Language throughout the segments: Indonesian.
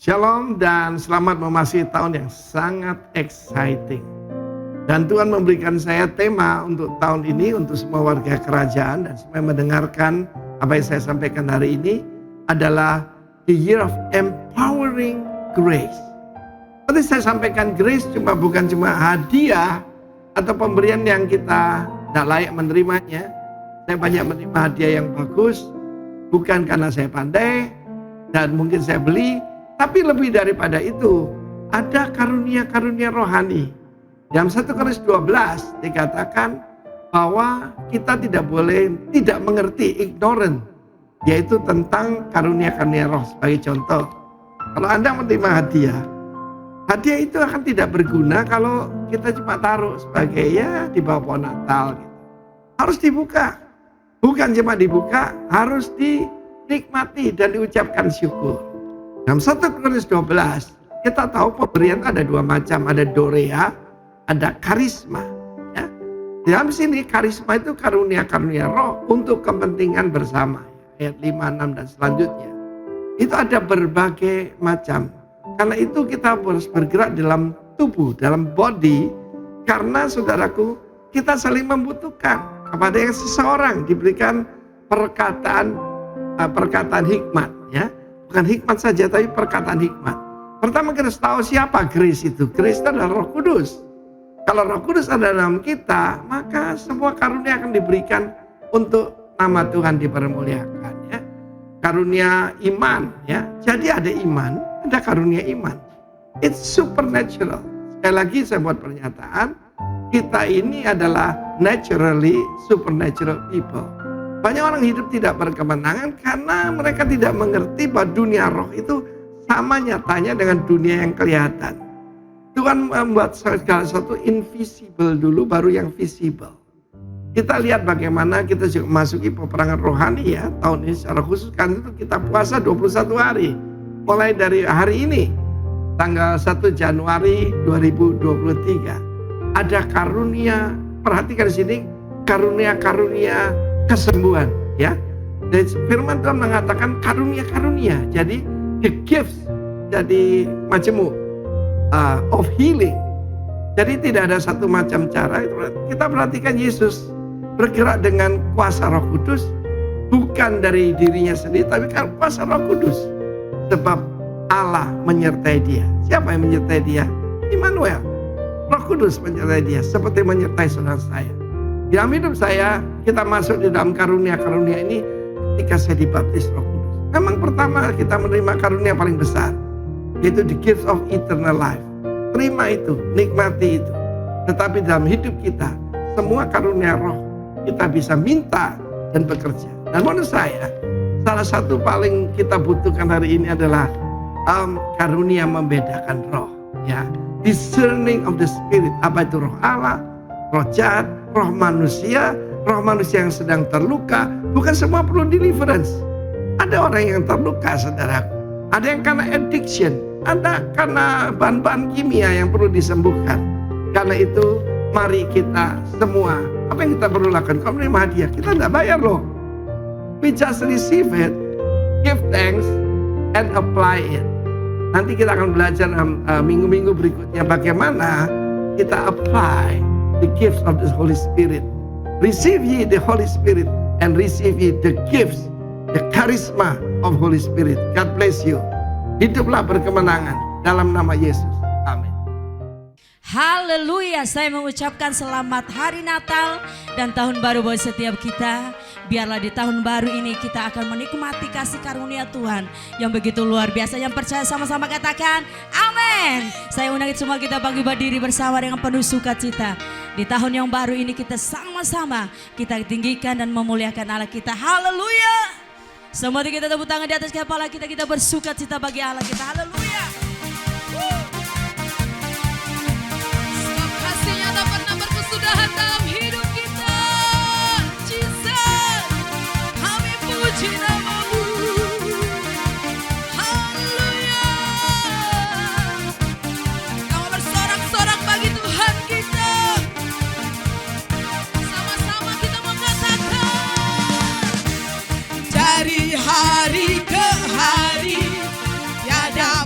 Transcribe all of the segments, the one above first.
Shalom dan selamat memasuki tahun yang sangat exciting. Dan Tuhan memberikan saya tema untuk tahun ini untuk semua warga kerajaan dan semua yang mendengarkan apa yang saya sampaikan hari ini adalah the year of empowering grace. Seperti saya sampaikan, grace bukan cuma hadiah atau pemberian yang kita tidak layak menerimanya. Saya banyak menerima hadiah yang bagus, bukan karena saya pandai dan mungkin saya beli, tapi lebih daripada itu, ada karunia-karunia rohani. Dalam 1 Korintus 12 dikatakan bahwa kita tidak boleh tidak mengerti, ignorant, yaitu tentang karunia-karunia roh. Sebagai contoh, kalau Anda menerima hadiah itu akan tidak berguna kalau kita cuma taruh sebagai di bawah pohon Natal gitu. Harus dibuka. Bukan cuma dibuka, harus dinikmati dan diucapkan syukur. Dalam 1 Korintus 12 kita tahu pemberian ada dua macam, ada dorea, ada karisma. Ya. Dalam sini karisma itu karunia-karunia roh untuk kepentingan bersama. Ayat 5, 6 dan selanjutnya. Itu ada berbagai macam. Karena itu kita harus bergerak dalam tubuh, dalam body. Karena saudaraku, kita saling membutuhkan. Kepada yang seseorang diberikan perkataan hikmat, ya. Bukan hikmat saja, tapi perkataan hikmat. Pertama kita harus tahu siapa grace itu. Grace itu adalah Roh Kudus. Kalau Roh Kudus ada dalam kita, maka semua karunia akan diberikan untuk nama Tuhan dipermuliakan. Ya. Karunia iman, ya. Jadi ada iman, ada karunia iman. It's supernatural. Sekali lagi saya buat pernyataan, kita ini adalah naturally supernatural people. Banyak orang hidup tidak berkemenangan karena mereka tidak mengerti bahwa dunia roh itu sama nyatanya dengan dunia yang kelihatan. Tuhan membuat segala sesuatu invisible dulu, baru yang visible. Kita lihat bagaimana kita juga memasuki peperangan rohani ya. Tahun ini secara khusus kan itu kita puasa 21 hari. Mulai dari hari ini, tanggal 1 Januari 2023. Ada karunia, perhatikan di sini, karunia-karunia kesembuhan, ya. Dan firman Tuhan mengatakan karunia-karunia. Jadi the gifts jadi majemuk of healing. Jadi tidak ada satu macam cara. Kita perhatikan Yesus bergerak dengan kuasa Roh Kudus, bukan dari dirinya sendiri, tapi kan kuasa Roh Kudus. Sebab Allah menyertai dia. Siapa yang menyertai dia? Immanuel. Roh Kudus menyertai dia, seperti menyertai saudara saya. Dalam hidup saya, kita masuk di dalam karunia-karunia ini ketika saya dibaptis Roh Kudus. Memang pertama kita menerima karunia paling besar, yaitu the gift of eternal life. Terima itu, nikmati itu. Tetapi dalam hidup kita, semua karunia roh kita bisa minta dan bekerja. Dan menurut saya, salah satu paling kita butuhkan hari ini adalah karunia membedakan roh. Ya, discerning of the spirit. Apa itu roh Allah, roh jahat, roh manusia yang sedang terluka. Bukan semua perlu deliverance. Ada orang yang terluka, saudaraku. Ada yang karena addiction, ada karena bahan-bahan kimia yang perlu disembuhkan. Karena itu, mari kita semua, apa yang kita perlu lakukan? Kalau menerima hadiah, kita tidak bayar loh. We just receive it, give thanks, and apply it. Nanti kita akan belajar minggu-minggu berikutnya bagaimana kita apply the gifts of the Holy Spirit. Receive ye the Holy Spirit and receive ye the gifts, the charisma of Holy Spirit. God bless you. Hiduplah berkemenangan dalam nama Yesus. Amin. Haleluya, saya mengucapkan selamat hari Natal dan tahun baru buat setiap kita. Biarlah di tahun baru ini kita akan menikmati kasih karunia Tuhan yang begitu luar biasa. Yang percaya sama-sama katakan amin. Saya undang semua kita bagi berdiri bersama dengan penuh sukacita. Di tahun yang baru ini kita sama-sama kita tinggikan dan memuliakan Allah kita. Haleluya. Semua kita tepuk tangan di atas kepala kita. Kita bersukacita bagi Allah kita. Haleluya. Sebab kasih-Nya tak pernah berkesudahan dalam hidup kita. Jesus, kami puji nama-Mu. Haleluya. Kau bersorak-sorak bagi Tuhan kita. Sama-sama kita mengatakan, dari hari ke hari tiada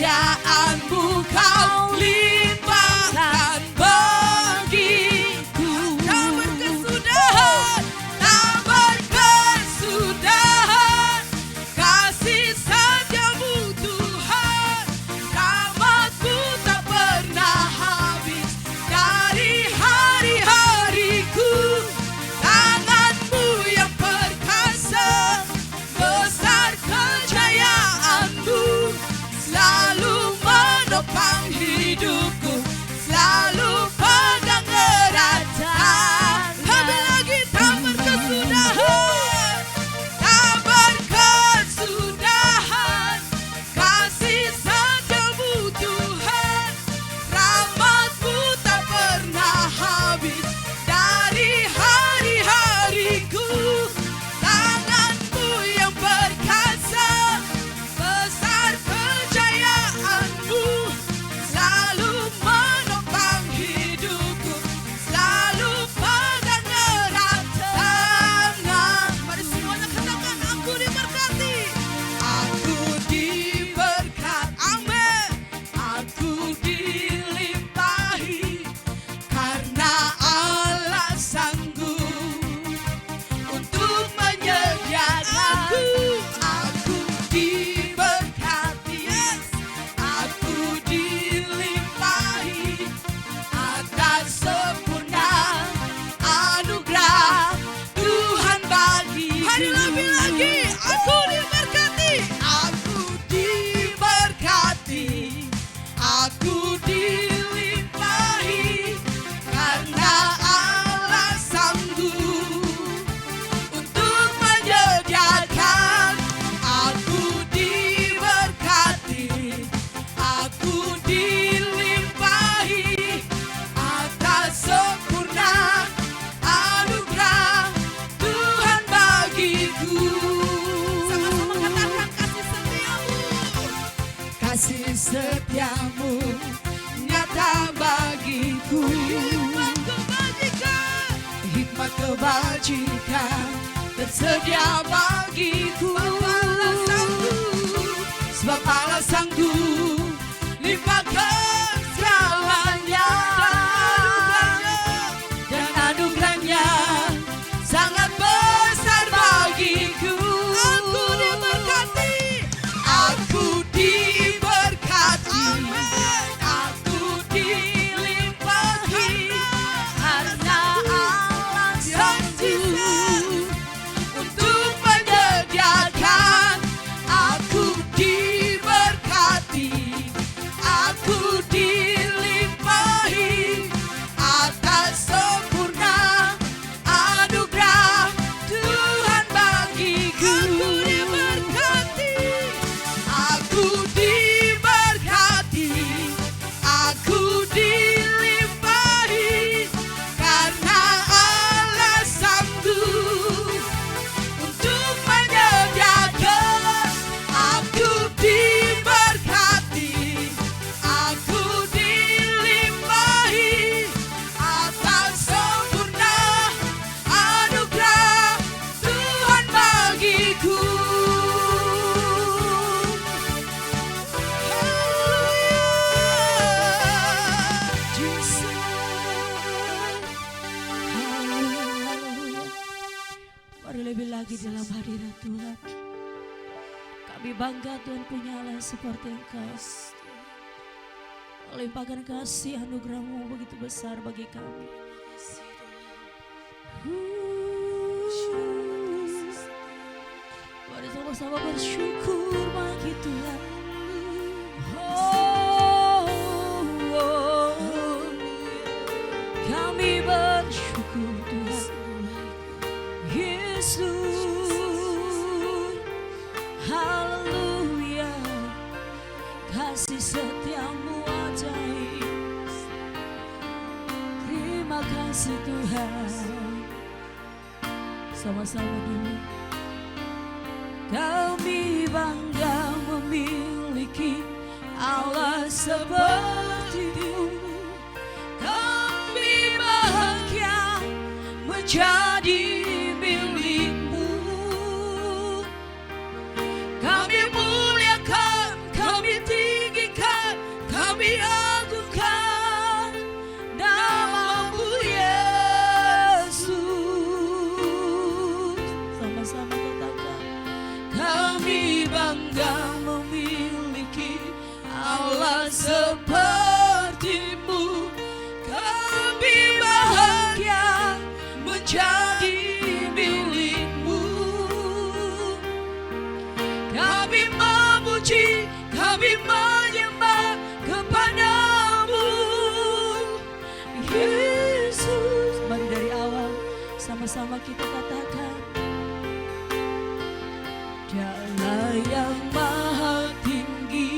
Kemuliaan-Mu Kau limpahkan bagiku. Tak berkesudahan, tak berkesudahan. Kasih setiamu Tuhan, rahmat-Mu tak pernah habis. Dari hari-hariku, tangan-Mu yang perkasa, besar kejayaan-Mu selalu menopang hidupku, selalu pegang erat tangan. Lebih lagi tak berkesudahan, tak berkesudahan. Kasih setiamu Tuhan, rahmat-Mu tak pernah habis. Dari hari-hariku, tangan-Mu yang perkasa, besar kejayaan-Mu selalu menopang hidupku, selalu pegang erat tangan. Mari semuanya katakan, aku diberkati. Aku diberkati, amin. Aku dilimpahi karena Allah sanggup untuk menyediakan. Aku diberkati, yes. Aku dilimpahi atas sempurna anugerah Tuhan bagiku. Hari lebih lagi, aku diberkati. Aku diberkati, aku dilimpahi karena Allah sanggup untuk menyediakan. Aku diberkati, aku dilimpahi atas sempurna anugerah Tuhan bagiku. Sama-sama katakan, kasih setiamu, kasih setiamu nyata bagiku. Hikmat kebajikan tersedia bagiku. Sebab Allah sanggup limpahkan segalanya, dan anugerahnya sangat besar bagiku. Aku diberkati, aku diberkati, aku dilimpahi karena Allah sanggup untuk menyediakan. Aku diberkati, aku dilimpahi atas sempurna anugerah Tuhan bagiku. Aku diberkati, aku dilimpahi karena Allah sanggup untuk menyediakan. Aku diberkati, aku dilimpahi atas sempurna anugerah Tuhan bagiku. Haleluya, Jesus. Haleluya. Mari lebih lagi dalam hadirat Tuhan. Kami bangga Tuhan punya Allah seperti Engkau. Limpahkan kasih anugerah-Mu begitu besar bagi kami. Mari sama-sama bersyukur bagi Tuhan. Oh, kami bersyukur Tuhan. Yesus, haleluya. Kasih setiamu ajaib. Terima kasih Tuhan. Sama-sama dulu. Kami bangga memiliki Allah seperti-Mu. Kami bahagia menjadi milik-Mu. Kami muliakan, kami tinggikan sama-sama kita katakan, Dialah yang maha tinggi,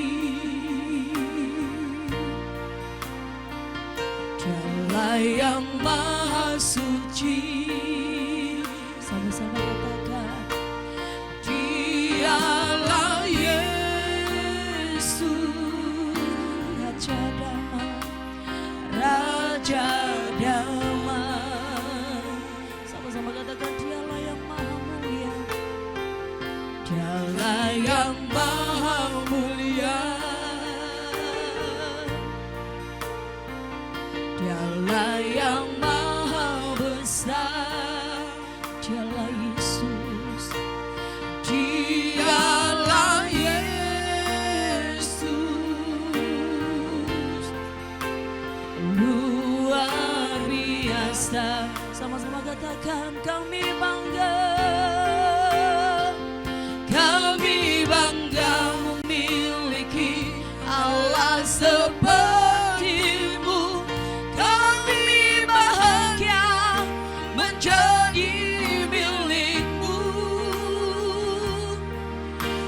Dialah yang maha suci. Sama-sama katakan, Dialah Yesus, Raja Damai, Raja Damai. Sama-sama katakan, Dialah yang maha mulia, Dialah yang maha mulia, Dialah yang maha besar, Dialah Yesus, Dialah Yesus, luar biasa. Sama-sama katakan, kami bangga, kami bangga memiliki Allah seperti-Mu. Kami bahagia menjadi milik-Mu.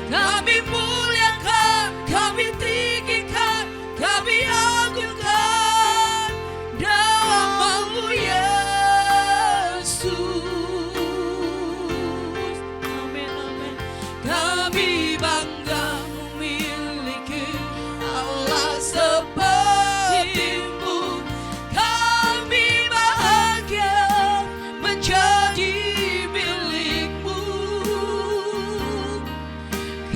Kami muliakan, kami tinggikan, kami agungkan nama-Mu Yesus. Amin, amin. Kami bangga memiliki Allah seperti-Mu. Kami bahagia menjadi milik-Mu.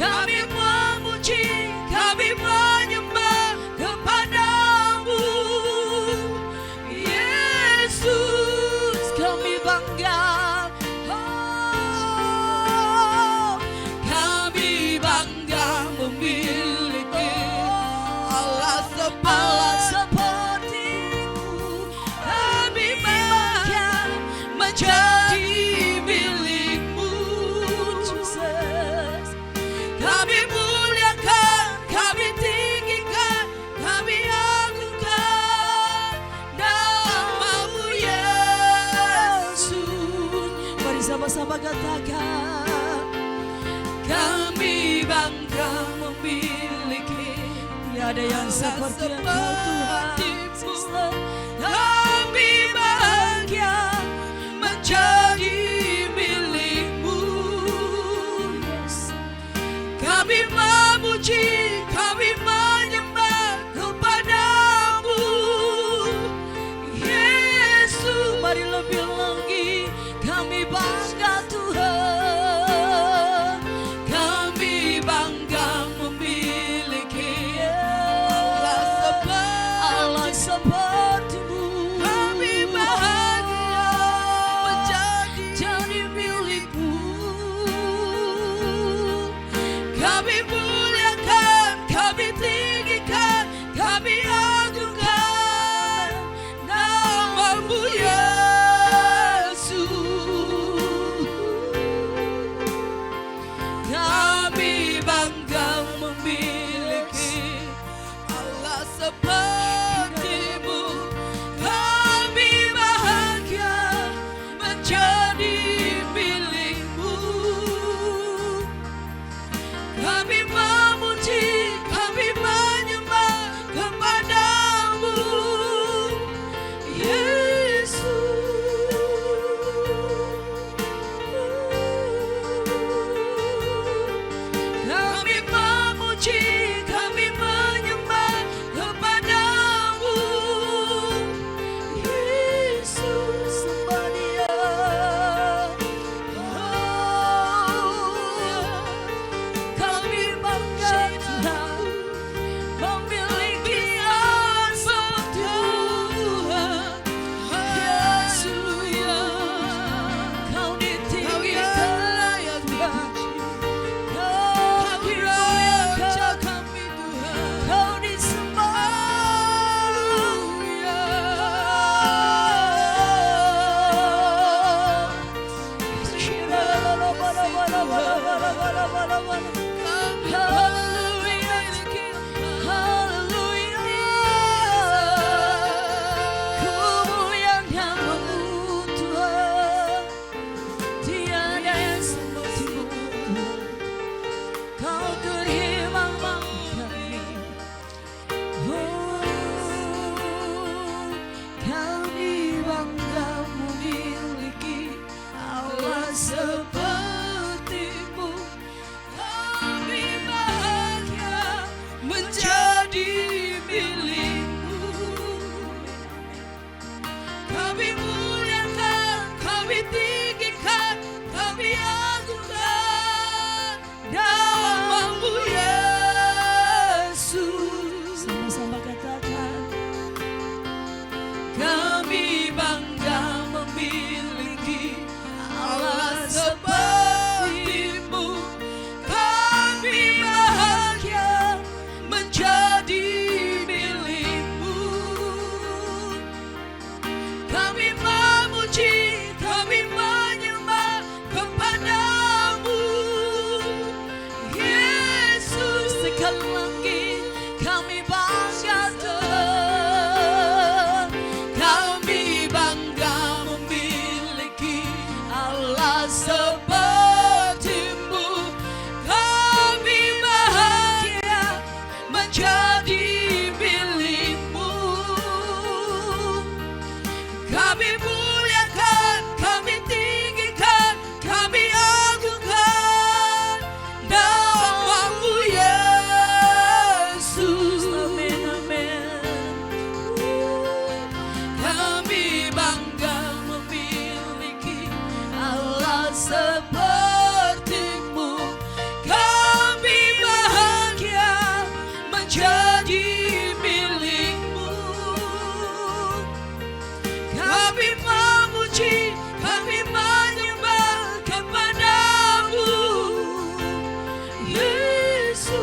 Kami memuji, kami menyembah kepada-Mu Yesus. Kami bangga, oh, kami bangga memiliki Allah seperti-Mu. Kami bahagia menjadi milik-Mu Jesus. Kami muliakan, kami tinggikan, kami agungkan nama-Mu Yesus. Mari sama-sama katakan, kami bangga memiliki, tiada yang seperti Engkau Tuhan. Kami bahagia menjadi milik-Mu. Yes. Kami memuji, kami menyembah kepada-Mu Yesus. Mari lebih lagi, kami bangga Tuhan. Kami bangga memiliki Allah seperti-Mu. Kami bahagia menjadi milik-Mu. Kami muliakan, kami tinggikan, kami agungkan nama-Mu Yesus. kami memuji, kami menyembah kepadamu, Yesus. Sekali lagi kami banggakan, Kami bangga memiliki Allah sepertimu. Kami bahagia menjadi milikmu. Kami muliakan, kami tinggikan, kami agungkan namamu, Yesus. amin, amin. Kami bangga memiliki Allah sepertimu. Kami bahagia menjadi milikmu. Kami memuji, kami menyembah kepadamu, Yesus.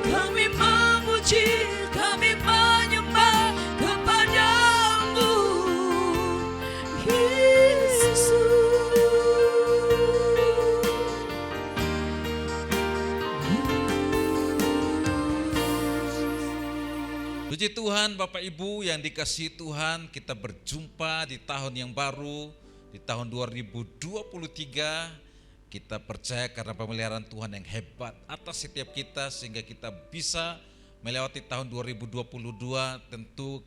Kami memuji, kami menyembah kepadamu, Yesus. Puji Tuhan, Bapak Ibu yang dikasihi Tuhan, kita berjumpa di tahun yang baru, di tahun 2023. Kita percaya karena pemeliharaan Tuhan yang hebat atas setiap kita, sehingga kita bisa melewati tahun 2022 tentu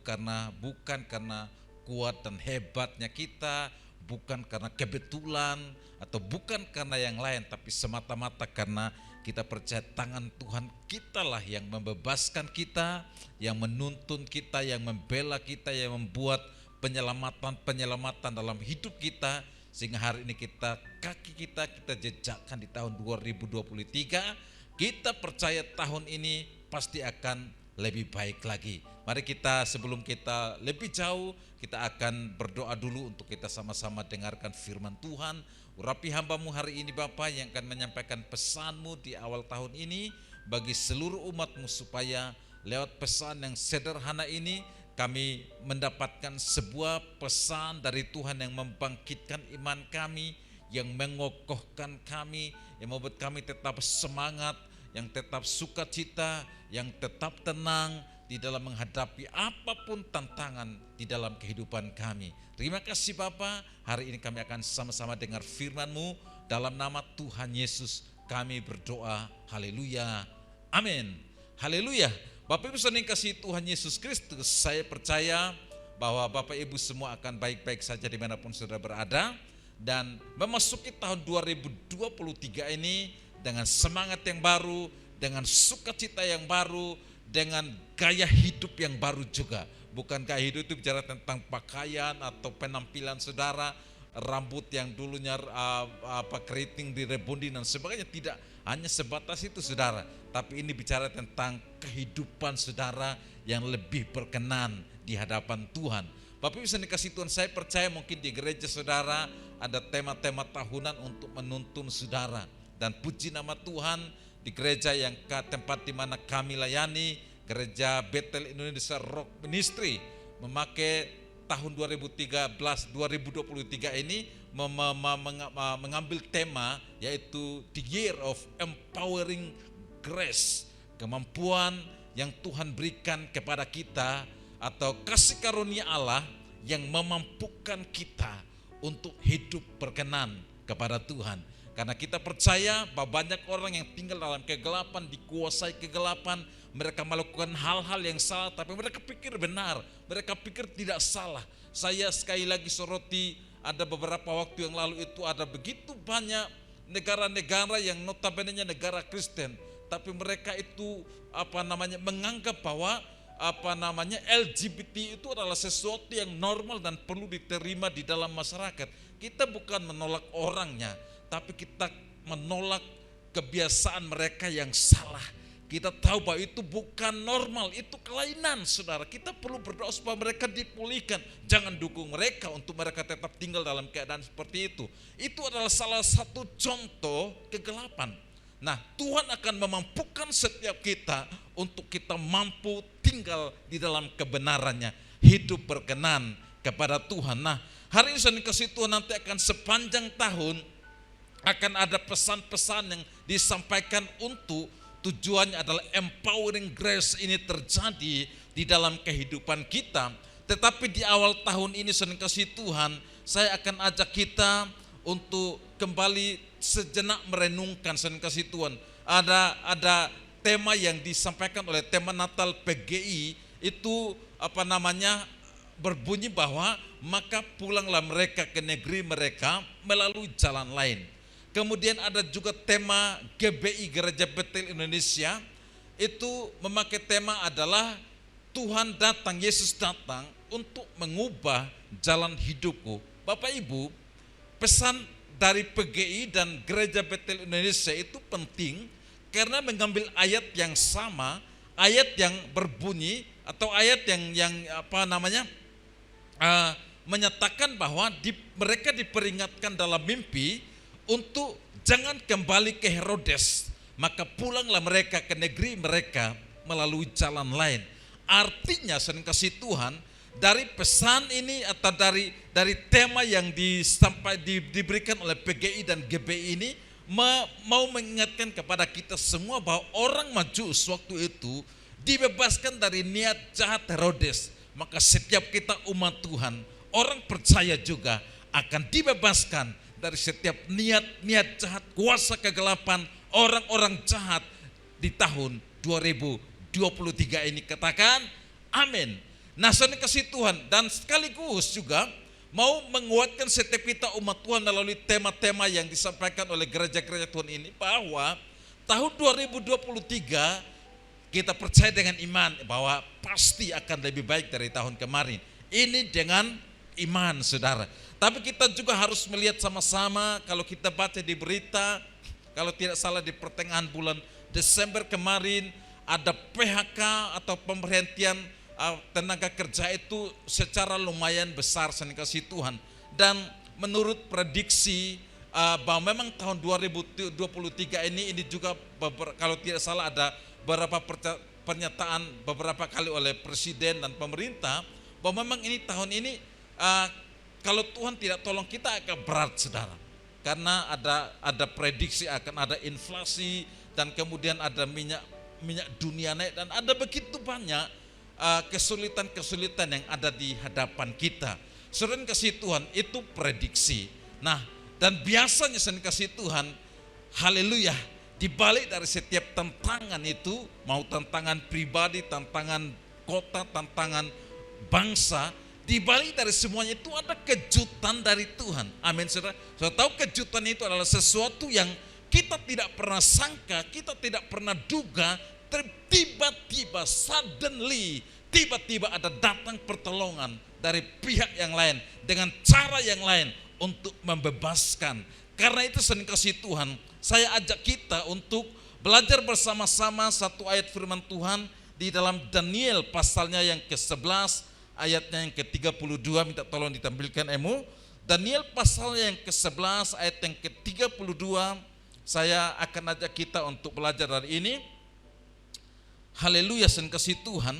bukan karena kuat dan hebatnya kita, bukan karena kebetulan, atau bukan karena yang lain, tapi semata-mata karena kita percaya tangan Tuhan kitalah yang membebaskan kita, yang menuntun kita, yang membela kita, yang membuat penyelamatan dalam hidup kita, sehingga hari ini kaki kita jejakkan di tahun 2023. Kita percaya tahun ini pasti akan lebih baik lagi. Mari kita, sebelum kita lebih jauh, kita akan berdoa dulu untuk kita sama-sama dengarkan firman Tuhan. Urapi hamba-Mu hari ini Bapa, yang akan menyampaikan pesan-Mu di awal tahun ini bagi seluruh umat-Mu, supaya lewat pesan yang sederhana ini kami mendapatkan sebuah pesan dari Tuhan yang membangkitkan iman kami, yang mengokohkan kami, yang membuat kami tetap semangat, yang tetap sukacita, yang tetap tenang di dalam menghadapi apapun tantangan di dalam kehidupan kami. Terima kasih Bapa, hari ini kami akan sama-sama dengar firman-Mu. Dalam nama Tuhan Yesus kami berdoa, haleluya, amin, haleluya. Bapak Ibu saudara yang kasih Tuhan Yesus Kristus, saya percaya bahwa Bapak Ibu semua akan baik-baik saja dimanapun saudara berada, dan memasuki tahun 2023 ini dengan semangat yang baru, dengan sukacita yang baru, dengan gaya hidup yang baru juga. Bukan gaya hidup itu bicara tentang pakaian atau penampilan saudara, rambut yang dulunya keriting direbonding dan sebagainya, tidak hanya sebatas itu saudara, tapi ini bicara tentang kehidupan saudara yang lebih berkenan di hadapan Tuhan. Bapak bisa dikasih Tuhan, saya percaya mungkin di gereja saudara ada tema-tema tahunan untuk menuntun saudara, dan puji nama Tuhan di gereja yang tempat di mana kami layani, Gereja Bethel Indonesia Rock Ministry, memakai tahun 2023 ini mengambil tema yaitu The Year of Empowering Grace, kemampuan yang Tuhan berikan kepada kita, atau kasih karunia Allah yang memampukan kita untuk hidup berkenan kepada Tuhan. Karena kita percaya bahwa banyak orang yang tinggal dalam kegelapan, dikuasai kegelapan, mereka melakukan hal-hal yang salah, tapi mereka pikir benar, mereka pikir tidak salah. Saya sekali lagi soroti, ada beberapa waktu yang lalu itu ada begitu banyak negara-negara yang notabene-nya negara Kristen, tapi mereka itu menganggap bahwa LGBT itu adalah sesuatu yang normal dan perlu diterima di dalam masyarakat. Kita bukan menolak orangnya, tapi kita menolak kebiasaan mereka yang salah. Kita tahu bahwa itu bukan normal, itu kelainan saudara. Kita perlu berdoa supaya mereka dipulihkan. Jangan dukung mereka untuk mereka tetap tinggal dalam keadaan seperti itu. Itu adalah salah satu contoh kegelapan. Nah, Tuhan akan memampukan setiap kita untuk kita mampu tinggal di dalam kebenarannya, hidup berkenan kepada Tuhan. Nah, hari ini saya dikasih Tuhan, nanti akan sepanjang tahun akan ada pesan-pesan yang disampaikan untuk tujuannya adalah empowering grace ini terjadi di dalam kehidupan kita. Tetapi di awal tahun ini saya dikasih Tuhan, saya akan ajak kita untuk kembali sejenak merenungkan. Saya dikasih Tuhan, ada tema yang disampaikan oleh tema Natal PGI itu berbunyi bahwa maka pulanglah mereka ke negeri mereka melalui jalan lain. Kemudian ada juga tema GBI Gereja Betel Indonesia, itu memakai tema adalah Tuhan datang, Yesus datang untuk mengubah jalan hidupku. Bapak Ibu, pesan dari PGI dan Gereja Betel Indonesia itu penting karena mengambil ayat yang sama, ayat yang berbunyi atau ayat yang menyatakan bahwa mereka diperingatkan dalam mimpi untuk jangan kembali ke Herodes, maka pulanglah mereka ke negeri mereka melalui jalan lain. Artinya saya kasih Tuhan, dari pesan ini atau dari tema yang diberikan oleh PGI dan GBI ini mau mengingatkan kepada kita semua bahwa orang Majus waktu itu dibebaskan dari niat jahat Herodes. Maka setiap kita umat Tuhan, orang percaya juga akan dibebaskan dari setiap niat jahat, kuasa kegelapan, orang-orang jahat di tahun 2023 ini. Katakan amin. Nah, saya kasih Tuhan, dan sekaligus juga mau menguatkan setiap kita umat Tuhan melalui tema-tema yang disampaikan oleh gereja-gereja Tuhan ini, bahwa tahun 2023 kita percaya dengan iman bahwa pasti akan lebih baik dari tahun kemarin. Ini dengan iman, saudara. Tapi kita juga harus melihat sama-sama, kalau kita baca di berita, kalau tidak salah di pertengahan bulan Desember kemarin, ada PHK atau pemberhentian tenaga kerja itu secara lumayan besar, saya kasih Tuhan. Dan menurut prediksi bahwa memang tahun 2023 ini juga kalau tidak salah ada beberapa pernyataan beberapa kali oleh presiden dan pemerintah bahwa memang ini tahun ini kalau Tuhan tidak tolong kita akan berat, saudara. Karena ada prediksi akan ada inflasi dan kemudian ada minyak dunia naik dan ada begitu banyak kesulitan-kesulitan yang ada di hadapan kita. Saudara kasih Tuhan, itu prediksi. Nah, dan biasanya saya kasih Tuhan, haleluya, di balik dari setiap tantangan itu, mau tantangan pribadi, tantangan kota, tantangan bangsa, di balik dari semuanya itu ada kejutan dari Tuhan. Amin, saudara. Saya tahu kejutan itu adalah sesuatu yang kita tidak pernah sangka, kita tidak pernah duga, tiba-tiba, suddenly, tiba-tiba ada datang pertolongan dari pihak yang lain, dengan cara yang lain untuk membebaskan. Karena itu saya kasih Tuhan, saya ajak kita untuk belajar bersama-sama satu ayat firman Tuhan di dalam Daniel pasalnya yang ke-11, ayatnya yang ke-32, minta tolong ditampilkan Emu. Daniel pasalnya yang ke-11 ayat yang ke-32, saya akan ajak kita untuk belajar dari ini. Haleluya, sen kasih Tuhan.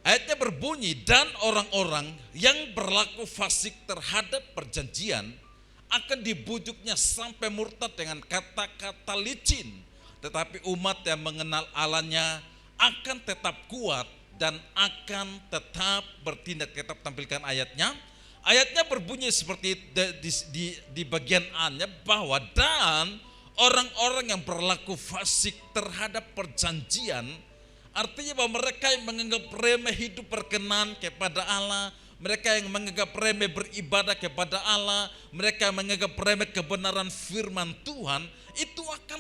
Ayatnya berbunyi, dan orang-orang yang berlaku fasik terhadap perjanjian akan dibujuknya sampai murtad dengan kata-kata licin. Tetapi umat yang mengenal Allahnya akan tetap kuat dan akan tetap bertindak. Kita tampilkan ayatnya. Ayatnya berbunyi seperti di bagian A-nya, bahwa dan orang-orang yang berlaku fasik terhadap perjanjian, artinya bahwa mereka yang menganggap remeh hidup berkenan kepada Allah, mereka yang menganggap remeh beribadah kepada Allah, mereka yang menganggap remeh kebenaran firman Tuhan, itu akan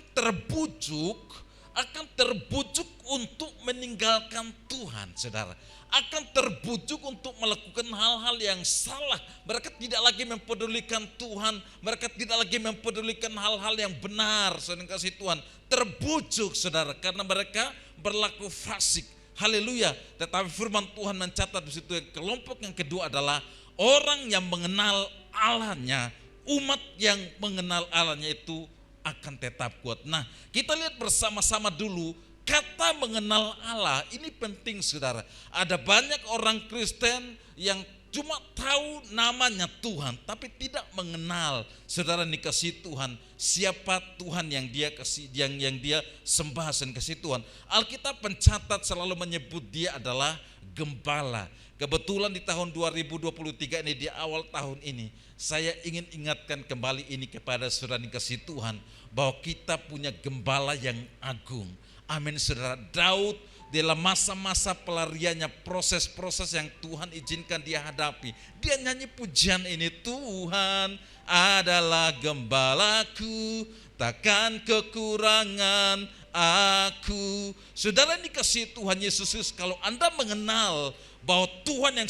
terbujuk untuk meninggalkan Tuhan, saudara. Akan terbujuk untuk melakukan hal-hal yang salah. Mereka tidak lagi mempedulikan Tuhan, mereka tidak lagi mempedulikan hal-hal yang benar, saudara kasih Tuhan. Terbujuk, saudara, karena mereka berlaku fasik. Haleluya. Tetapi firman Tuhan mencatat di situ, kelompok yang kedua adalah orang yang mengenal Allahnya. Umat yang mengenal Allahnya itu akan tetap kuat. Nah, kita lihat bersama-sama dulu kata mengenal Allah ini penting saudara. Ada banyak orang Kristen yang cuma tahu namanya Tuhan tapi tidak mengenal saudara dikasih Tuhan, siapa Tuhan yang dia kasih, yang dia sembah dan kasih Tuhan. Alkitab mencatat selalu menyebut dia adalah gembala. Kebetulan di tahun 2023 ini, di awal tahun ini, saya ingin ingatkan kembali ini kepada saudara dikasih Tuhan bahwa kita punya gembala yang agung. Amin saudara. Daud dalam masa-masa pelariannya, proses-proses yang Tuhan izinkan dia hadapi, dia nyanyi pujian ini, Tuhan adalah gembalaku, takkan kekurangan aku. Saudara dikasih Tuhan Yesus, kalau Anda mengenal bahwa Tuhan yang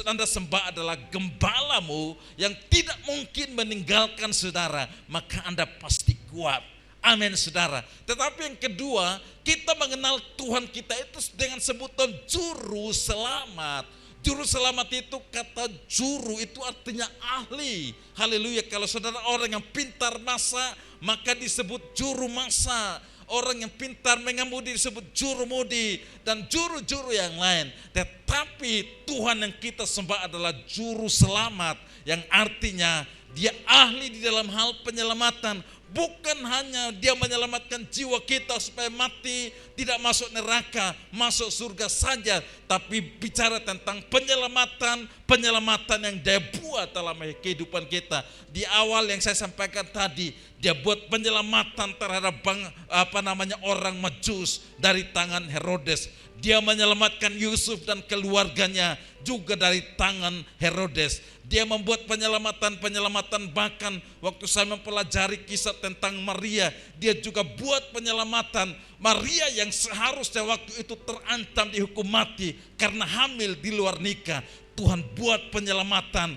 Anda sembah adalah gembalamu yang tidak mungkin meninggalkan saudara, maka Anda pasti kuat. Amin saudara. Tetapi yang kedua, kita mengenal Tuhan kita itu dengan sebutan juru selamat. Juru selamat itu, kata juru itu artinya ahli. Haleluya. Kalau saudara orang yang pintar masak, maka disebut juru masak. Orang yang pintar mengemudi disebut juru mudi, dan juru-juru yang lain. Tetapi Tuhan yang kita sembah adalah juru selamat, yang artinya dia ahli di dalam hal penyelamatan. Bukan hanya dia menyelamatkan jiwa kita supaya mati, tidak masuk neraka, masuk surga saja, tapi bicara tentang penyelamatan yang dia buat dalam kehidupan kita. Di awal yang saya sampaikan tadi, dia buat penyelamatan terhadap orang Majus dari tangan Herodes. Dia menyelamatkan Yusuf dan keluarganya juga dari tangan Herodes. Dia membuat penyelamatan bahkan waktu saya mempelajari kisah tentang Maria, dia juga buat penyelamatan. Maria yang seharusnya waktu itu terancam dihukum mati karena hamil di luar nikah, Tuhan buat penyelamatan.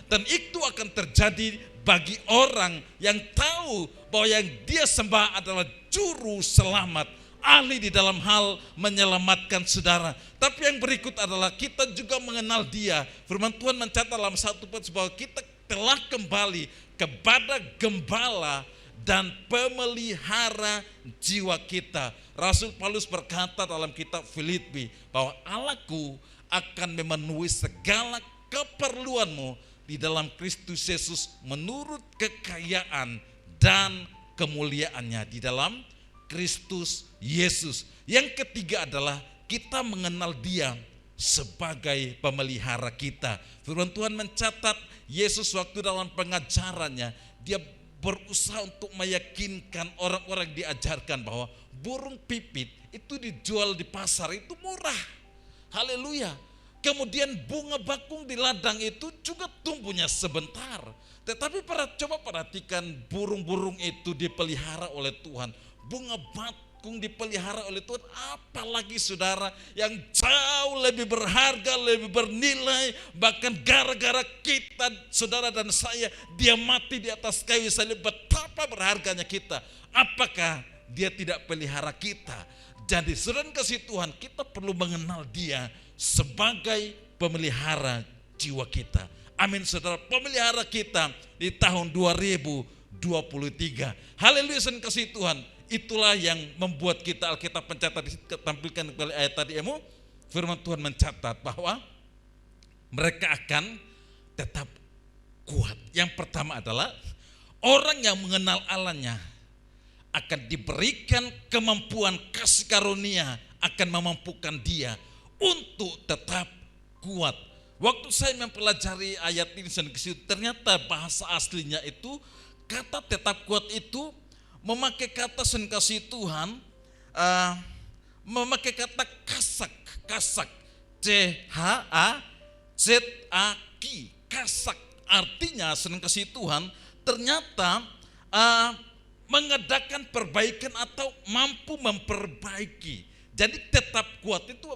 Dan itu akan terjadi bagi orang yang tahu bahwa yang dia sembah adalah juru selamat, ahli di dalam hal menyelamatkan saudara. Tapi yang berikut adalah kita juga mengenal dia. Firman Tuhan mencatat dalam 1 Petrus bahwa kita telah kembali kepada gembala dan pemelihara jiwa kita. Rasul Paulus berkata dalam kitab Filipi bahwa Allahku akan memenuhi segala keperluanmu di dalam Kristus Yesus menurut kekayaan dan kemuliaannya di dalam Kristus Yesus. Yang ketiga adalah kita mengenal dia sebagai pemelihara kita. Firman Tuhan mencatat Yesus waktu dalam pengajarannya, dia berusaha untuk meyakinkan orang-orang diajarkan bahwa burung pipit itu dijual di pasar itu murah. Haleluya. Kemudian bunga bakung di ladang itu juga tumbuhnya sebentar. Tetapi coba perhatikan, burung-burung itu dipelihara oleh Tuhan. Bunga bakung dipelihara oleh Tuhan, apalagi saudara yang jauh lebih berharga, lebih bernilai, bahkan gara-gara kita, saudara dan saya, dia mati di atas kayu salib, betapa berharganya kita. Apakah dia tidak pelihara kita? Jadi saudara kasih Tuhan, kita perlu mengenal dia sebagai pemelihara jiwa kita. Amin saudara, pemelihara kita di tahun 2023. Haleluya, saudara kasih Tuhan. Itulah yang membuat kita, Alkitab mencatat, tampilkan kembali ayat tadi, firman Tuhan mencatat bahwa mereka akan tetap kuat. Yang pertama adalah orang yang mengenal Allahnya akan diberikan kemampuan, kasih karunia akan memampukan dia untuk tetap kuat. Waktu saya mempelajari ayat ini, ternyata bahasa aslinya itu, kata tetap kuat itu memakai kata kasih Tuhan, memakai kata kasak, C-H-A-Z-A-K, kasak. Artinya kasih Tuhan ternyata mengadakan perbaikan atau mampu memperbaiki. Jadi tetap kuat itu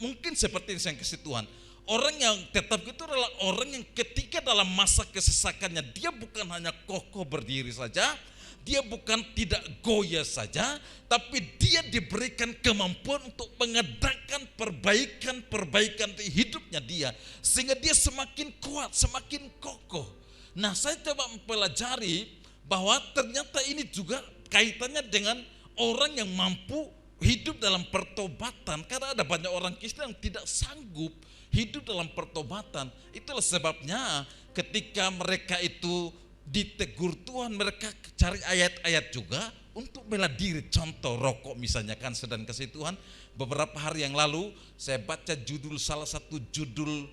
mungkin seperti yang kasih Tuhan. Orang yang tetap itu adalah orang yang ketika dalam masa kesesakannya, dia bukan hanya kokoh berdiri saja, dia bukan tidak goyah saja, tapi dia diberikan kemampuan untuk mengadakan perbaikan di hidupnya dia, sehingga dia semakin kuat, semakin kokoh. Nah, saya coba mempelajari bahwa ternyata ini juga kaitannya dengan orang yang mampu hidup dalam pertobatan. Karena ada banyak orang Kristen yang tidak sanggup hidup dalam pertobatan. Itulah sebabnya ketika mereka itu ditegur Tuhan, mereka cari ayat-ayat juga untuk bela diri. Contoh rokok misalnya kan, sedang kasih Tuhan. Beberapa hari yang lalu saya baca salah satu judul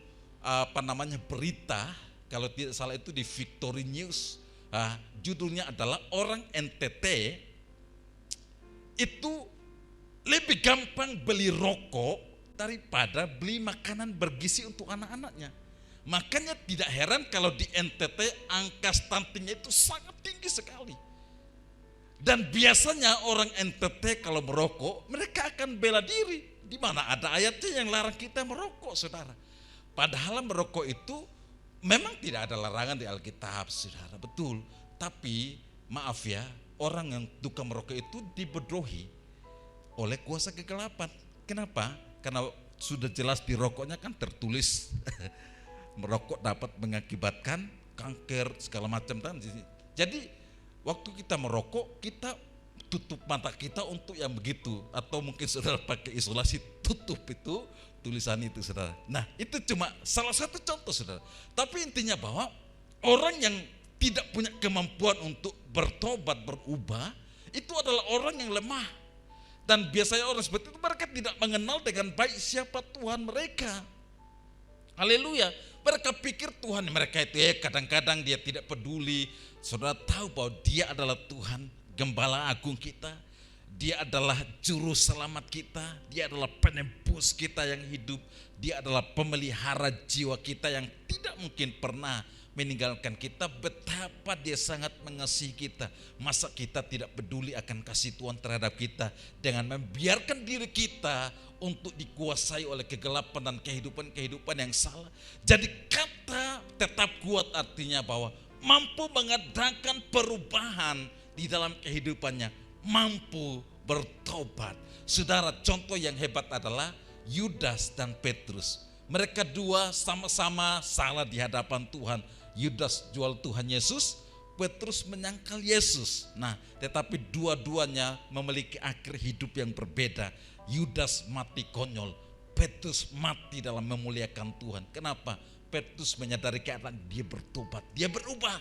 berita, kalau tidak salah itu di Victory News. Judulnya adalah orang NTT itu lebih gampang beli rokok daripada beli makanan bergizi untuk anak-anaknya. Makanya tidak heran kalau di NTT angka stuntingnya itu sangat tinggi sekali. Dan biasanya orang NTT kalau merokok, mereka akan bela diri. Di mana ada ayatnya yang larang kita merokok, saudara. Padahal merokok itu memang tidak ada larangan di Alkitab, saudara. Betul. Tapi maaf ya, orang yang tukang merokok itu dibodohi oleh kuasa kegelapan. Kenapa? Karena sudah jelas di rokoknya kan tertulis merokok dapat mengakibatkan kanker segala macam kan. Jadi waktu kita merokok, kita tutup mata kita untuk yang begitu. Atau mungkin saudara pakai isolasi, tutup itu tulisan itu, saudara. Nah, itu cuma salah satu contoh, saudara. Tapi intinya bahwa orang yang tidak punya kemampuan untuk bertobat, berubah, itu adalah orang yang lemah. Dan biasanya orang seperti itu mereka tidak mengenal dengan baik siapa Tuhan mereka. Haleluya. Mereka pikir Tuhan mereka itu kadang-kadang dia tidak peduli. Saudara tahu bahwa dia adalah Tuhan, Gembala Agung kita. Dia adalah juru selamat kita. Dia adalah penebus kita yang hidup. Dia adalah pemelihara jiwa kita yang tidak mungkin pernah meninggalkan kita. Betapa dia sangat mengasihi kita. Masa kita tidak peduli akan kasih Tuhan terhadap kita dengan membiarkan diri kita untuk dikuasai oleh kegelapan dan kehidupan yang salah. Jadi kata tetap kuat artinya bahwa mampu mengadakan perubahan di dalam kehidupannya, mampu bertobat. Saudara, contoh yang hebat adalah Yudas dan Petrus. Mereka dua sama-sama salah di hadapan Tuhan. Yudas jual Tuhan Yesus, Petrus menyangkal Yesus. Nah, tetapi dua-duanya memiliki akhir hidup yang berbeda. Yudas mati konyol, Petrus mati dalam memuliakan Tuhan. Kenapa? Petrus menyadari keadaan, dia bertobat, dia berubah.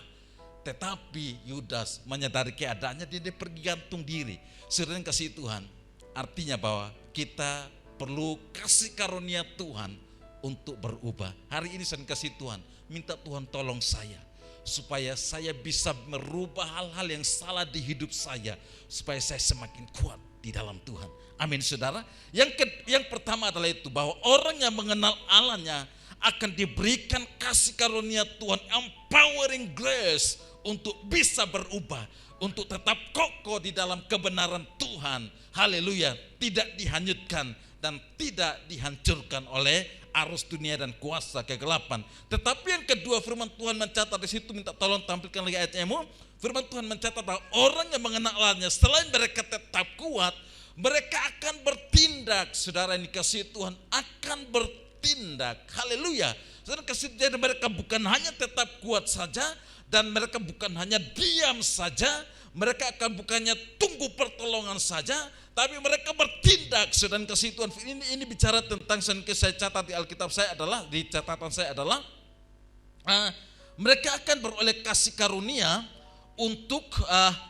Tetapi Yudas menyadari keadaannya, dia pergi gantung diri. Saudara yang kasih Tuhan, artinya bahwa kita perlu kasih karunia Tuhan untuk berubah. Hari ini saya kasih Tuhan, minta Tuhan tolong saya supaya saya bisa merubah hal-hal yang salah di hidup saya, supaya saya semakin kuat di dalam Tuhan. Amin, saudara. Yang pertama adalah itu, bahwa orang yang mengenal Allahnya akan diberikan kasih karunia Tuhan, empowering grace untuk bisa berubah, untuk tetap kokoh di dalam kebenaran Tuhan. Haleluya, tidak dihanyutkan dan tidak dihancurkan oleh arus dunia dan kuasa kegelapan. Tetapi yang kedua, firman Tuhan mencatat di situ, minta tolong tampilkan lagi ayatnya. Firman Tuhan mencatat bahwa orang yang mengenal Allahnya, selain mereka tetap kuat, mereka akan bertindak. Saudara yang dikasihi Tuhan, akan bertindak. Haleluya. Saudara kasih, jadi mereka bukan hanya tetap kuat saja, dan mereka bukan hanya diam saja, mereka akan bukannya tunggu pertolongan saja, tapi mereka bertindak. Saudara kasih Tuhan, ini bicara tentang, saya catat di Alkitab saya adalah, di catatan saya adalah, mereka akan beroleh kasih karunia untuk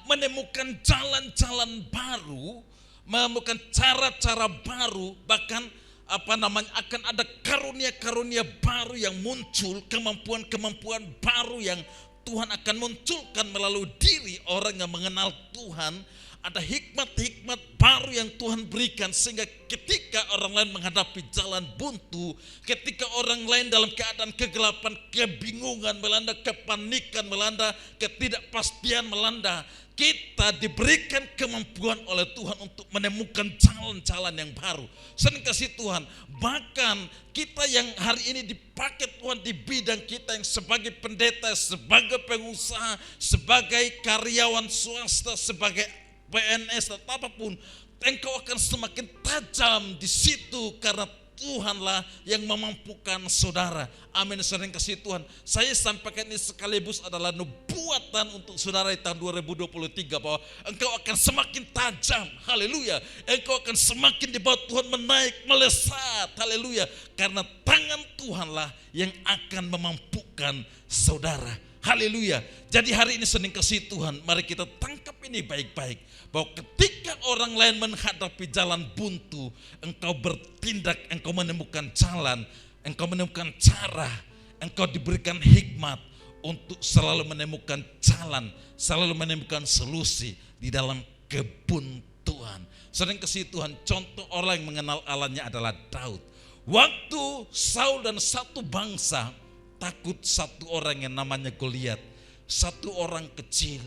menemukan jalan-jalan baru, menemukan cara-cara baru, bahkan akan ada karunia-karunia baru yang muncul, kemampuan-kemampuan baru yang Tuhan akan munculkan melalui diri orang yang mengenal Tuhan. Ada hikmat-hikmat baru yang Tuhan berikan, sehingga ketika orang lain menghadapi jalan buntu, ketika orang lain dalam keadaan kegelapan, kebingungan melanda, kepanikan melanda, ketidakpastian melanda, kita diberikan kemampuan oleh Tuhan untuk menemukan jalan-jalan yang baru. Saya kasih Tuhan, bahkan kita yang hari ini dipakai Tuhan di bidang kita, yang sebagai pendeta, sebagai pengusaha, sebagai karyawan swasta, sebagai PNS atau apapun, engkau akan semakin tajam di situ, karena Tuhanlah yang memampukan saudara. Amin, saudara yang kasih Tuhan. Saya sampaikan ini sekaligus adalah nubuatan untuk saudara di tahun 2023 bahwa engkau akan semakin tajam. Haleluya. Engkau akan semakin dibawa Tuhan menaik, melesat. Haleluya. Karena tangan Tuhanlah yang akan memampukan saudara. Haleluya. Jadi hari ini Senin kasih Tuhan, mari kita tangkap ini baik-baik. Bahwa ketika orang lain menghadapi jalan buntu, engkau bertindak, engkau menemukan jalan, engkau menemukan cara, engkau diberikan hikmat untuk selalu menemukan jalan, selalu menemukan solusi di dalam kebuntuan. Sering kasih Tuhan, contoh orang yang mengenal Allahnya adalah Daud. Waktu Saul dan satu bangsa takut satu orang yang namanya Goliat, satu orang kecil,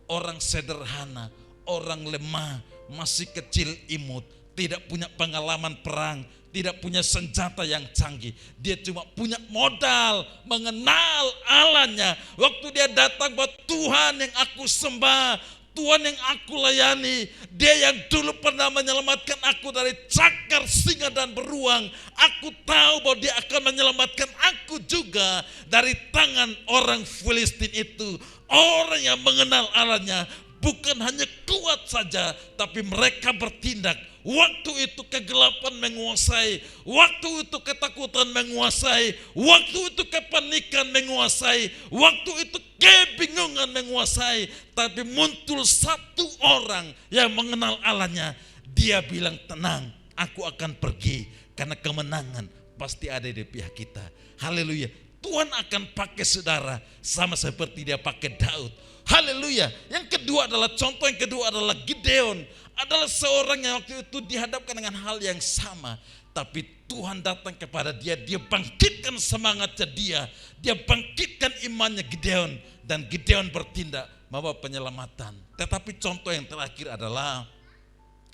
orang sederhana, orang lemah, masih kecil imut, tidak punya pengalaman perang, tidak punya senjata yang canggih. Dia cuma punya modal mengenal Allahnya. Waktu dia datang buat Tuhan yang aku sembah, Tuhan yang aku layani, Dia yang dulu pernah menyelamatkan aku dari cakar singa dan beruang. Aku tahu bahwa Dia akan menyelamatkan aku juga dari tangan orang Filistin itu. Orang yang mengenal Allahnya bukan hanya kuat saja, tapi mereka bertindak. Waktu itu kegelapan menguasai, waktu itu ketakutan menguasai, waktu itu kepanikan menguasai, waktu itu kebingungan menguasai. Tapi muncul satu orang yang mengenal Allahnya. Dia bilang, tenang, aku akan pergi karena kemenangan pasti ada di pihak kita. Haleluya. Tuhan akan pakai saudara sama seperti Dia pakai Daud. Haleluya. Yang kedua adalah contoh yang kedua adalah Gideon. Adalah seorang yang waktu itu dihadapkan dengan hal yang sama. Tapi Tuhan datang kepada dia. Dia bangkitkan semangatnya dia. Dia bangkitkan imannya Gideon. Dan Gideon bertindak membawa penyelamatan. Tetapi contoh yang terakhir adalah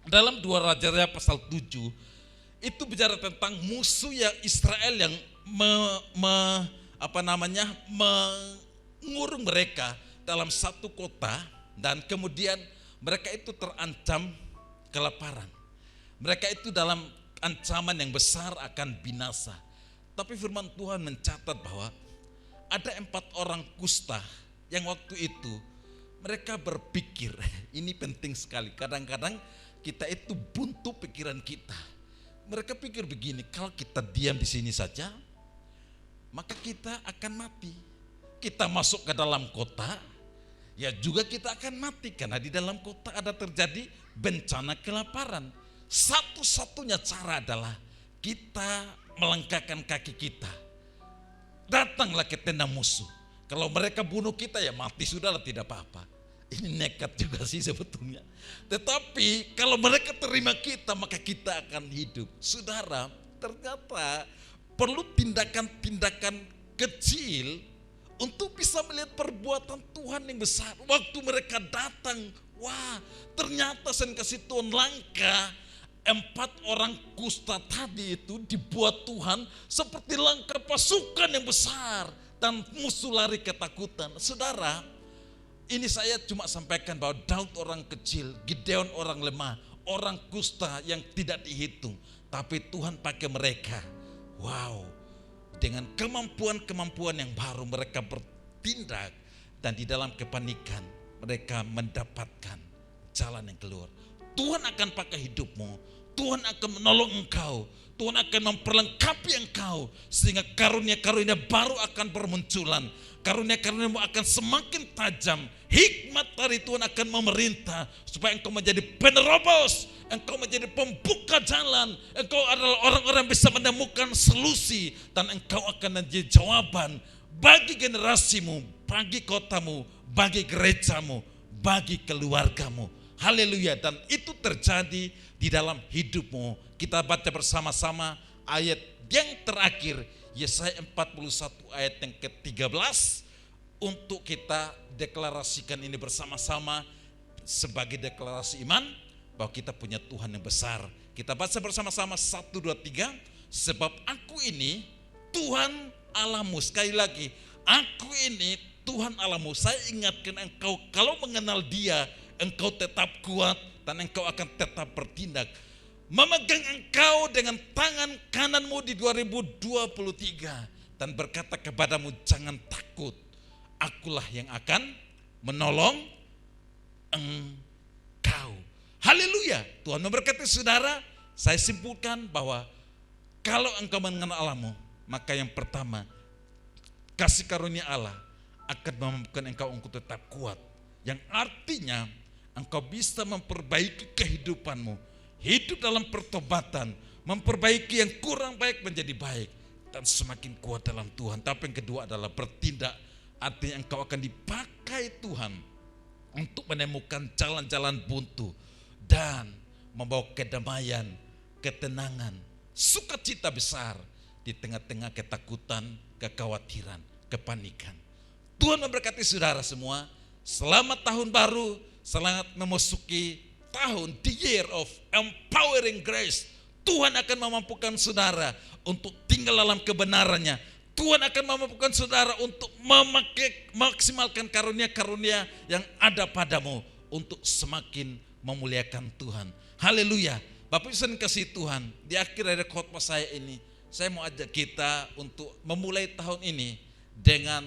dalam 2 Raja-Raja pasal 7. Itu bicara tentang musuh yang Israel yang mengurung mereka dalam satu kota, dan kemudian mereka itu terancam kelaparan. Mereka itu dalam ancaman yang besar akan binasa. Tapi firman Tuhan mencatat bahwa ada 4 orang kusta yang waktu itu mereka berpikir, ini penting sekali. Kadang-kadang kita itu buntu pikiran kita. Mereka pikir begini, kalau kita diam di sini saja, maka kita akan mati. Kita masuk ke dalam kota, ya juga kita akan mati karena di dalam kota ada terjadi bencana kelaparan. Satu-satunya cara adalah kita melangkahkan kaki kita. Datanglah ke tenda musuh. Kalau mereka bunuh kita ya mati sudahlah, tidak apa-apa. Ini nekat juga sih sebetulnya. Tetapi kalau mereka terima kita maka kita akan hidup. Saudara, ternyata perlu tindakan-tindakan kecil untuk bisa melihat perbuatan Tuhan yang besar. Waktu mereka datang, wah ternyata saya kasih Tuhan langkah 4 orang kusta tadi itu dibuat Tuhan seperti langkah pasukan yang besar. Dan musuh lari ketakutan. Saudara, ini saya cuma sampaikan bahwa Daud orang kecil, Gideon orang lemah, orang kusta yang tidak dihitung. Tapi Tuhan pakai mereka. Wow, dengan kemampuan-kemampuan yang baru mereka bertindak. Dan di dalam kepanikan mereka mendapatkan jalan yang keluar. Tuhan akan pakai hidupmu, Tuhan akan menolong engkau, Tuhan akan memperlengkapi engkau. Sehingga karunia-karunia baru akan bermunculan. Karunia-karuniamu akan semakin tajam. Hikmat dari Tuhan akan memerintah. Supaya engkau menjadi penerobos. Engkau menjadi pembuka jalan. Engkau adalah orang-orang yang bisa menemukan solusi. Dan engkau akan menjadi jawaban bagi generasimu, bagi kotamu, bagi gerejamu, bagi keluargamu. Haleluya. Dan itu terjadi di dalam hidupmu. Kita baca bersama-sama ayat yang terakhir, Yesaya 41 ayat yang ke-13. Untuk kita deklarasikan ini bersama-sama sebagai deklarasi iman bahwa kita punya Tuhan yang besar. Kita baca bersama-sama 1, 2, 3. Sebab aku ini Tuhan Allahmu. Sekali lagi, aku ini Tuhan Allahmu. Saya ingatkan engkau, kalau mengenal Dia, engkau tetap kuat dan engkau akan tetap bertindak. memegang engkau dengan tangan kananmu di 2023 dan berkata kepadamu, jangan takut, akulah yang akan menolong engkau. Haleluya. Tuhan memberkati saudara. Saya simpulkan bahwa kalau engkau mengenal Allahmu, maka yang pertama, kasih karunia Allah akan memampukan engkau untuk tetap kuat. Yang artinya engkau bisa memperbaiki kehidupanmu, hidup dalam pertobatan, memperbaiki yang kurang baik menjadi baik, dan semakin kuat dalam Tuhan. Tapi yang kedua adalah bertindak, artinya engkau akan dipakai Tuhan untuk menemukan jalan-jalan buntu dan membawa kedamaian, ketenangan, sukacita besar di tengah-tengah ketakutan, kekhawatiran, kepanikan. Tuhan memberkati saudara semua. Selamat tahun baru, selamat memasuki tahun the year of empowering grace. Tuhan akan memampukan saudara untuk tinggal dalam kebenarannya. Tuhan akan memampukan saudara untuk maksimalkan karunia-karunia yang ada padamu untuk semakin memuliakan Tuhan. Haleluya. Bapak Ibu yang kasih Tuhan, di akhir dari khotbah saya ini, saya mau ajak kita untuk memulai tahun ini dengan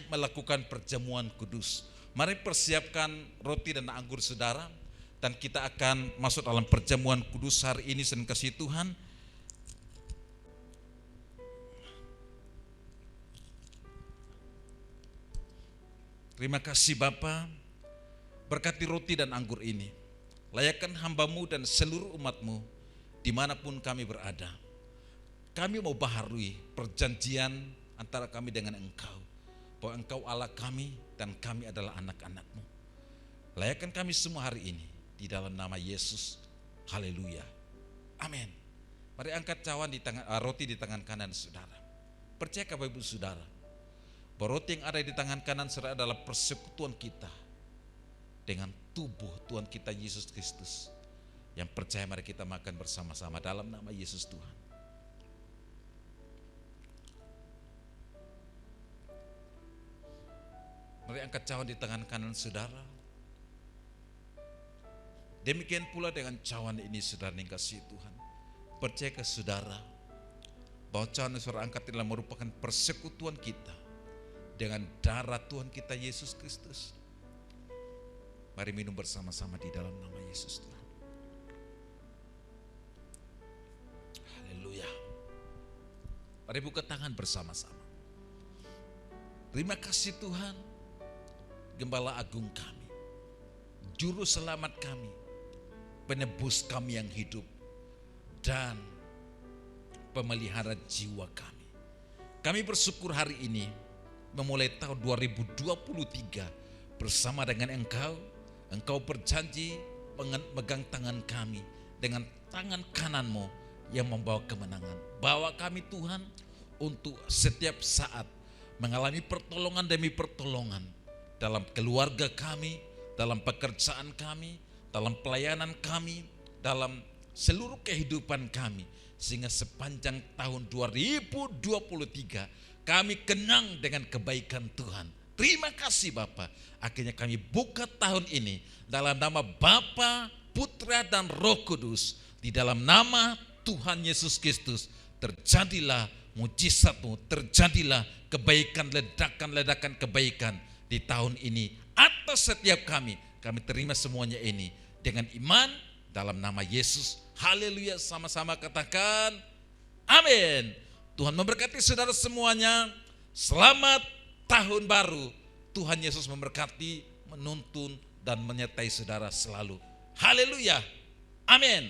melakukan perjamuan kudus. Mari persiapkan roti dan anggur saudara, dan kita akan masuk dalam perjamuan kudus hari ini. Saya kasih Tuhan. Terima kasih Bapa, berkati roti dan anggur ini. Layakkan hamba-Mu dan seluruh umat-Mu dimanapun kami berada. Kami mau baharui perjanjian antara kami dengan Engkau, bahwa Engkau Allah kami dan kami adalah anak-anak-Mu. Layakkan kami semua hari ini di dalam nama Yesus. Haleluya. Amin. Mari angkat cawan roti di tangan kanan saudara. Percaya Bapak Ibu saudara, bahwa roti yang ada di tangan kanan saudara adalah persekutuan kita dengan tubuh Tuhan kita Yesus Kristus. Yang percaya mari kita makan bersama-sama dalam nama Yesus Tuhan. Mari angkat cawan di tangan kanan saudara. Demikian pula dengan cawan ini saudara yang kasih Tuhan. Percaya ke saudara bahwa cawan yang saudara angkat adalah merupakan persekutuan kita dengan darah Tuhan kita Yesus Kristus. Mari minum bersama-sama di dalam nama Yesus Tuhan. Haleluya. Mari buka tangan bersama-sama. Terima kasih Tuhan, Gembala Agung kami, Juru Selamat kami, Penebus kami yang hidup, dan Pemelihara jiwa kami. Kami bersyukur hari ini memulai tahun 2023 bersama dengan Engkau. Engkau berjanji memegang tangan kami dengan tangan kananmu yang membawa kemenangan. Bawa kami Tuhan untuk setiap saat mengalami pertolongan demi pertolongan dalam keluarga kami, dalam pekerjaan kami, dalam pelayanan kami, dalam seluruh kehidupan kami. Sehingga sepanjang tahun 2023 kami kenyang dengan kebaikan Tuhan. Terima kasih Bapa. Akhirnya kami buka tahun ini dalam nama Bapa, Putra dan Roh Kudus. Di dalam nama Tuhan Yesus Kristus terjadilah mujizat-Mu, terjadilah kebaikan, ledakan-ledakan kebaikan di tahun ini atas setiap kami. Kami terima semuanya ini dengan iman dalam nama Yesus. Haleluya. Sama-sama katakan amin. Tuhan memberkati saudara semuanya. Selamat tahun baru. Tuhan Yesus memberkati, menuntun dan menyertai saudara selalu. Haleluya. Amin.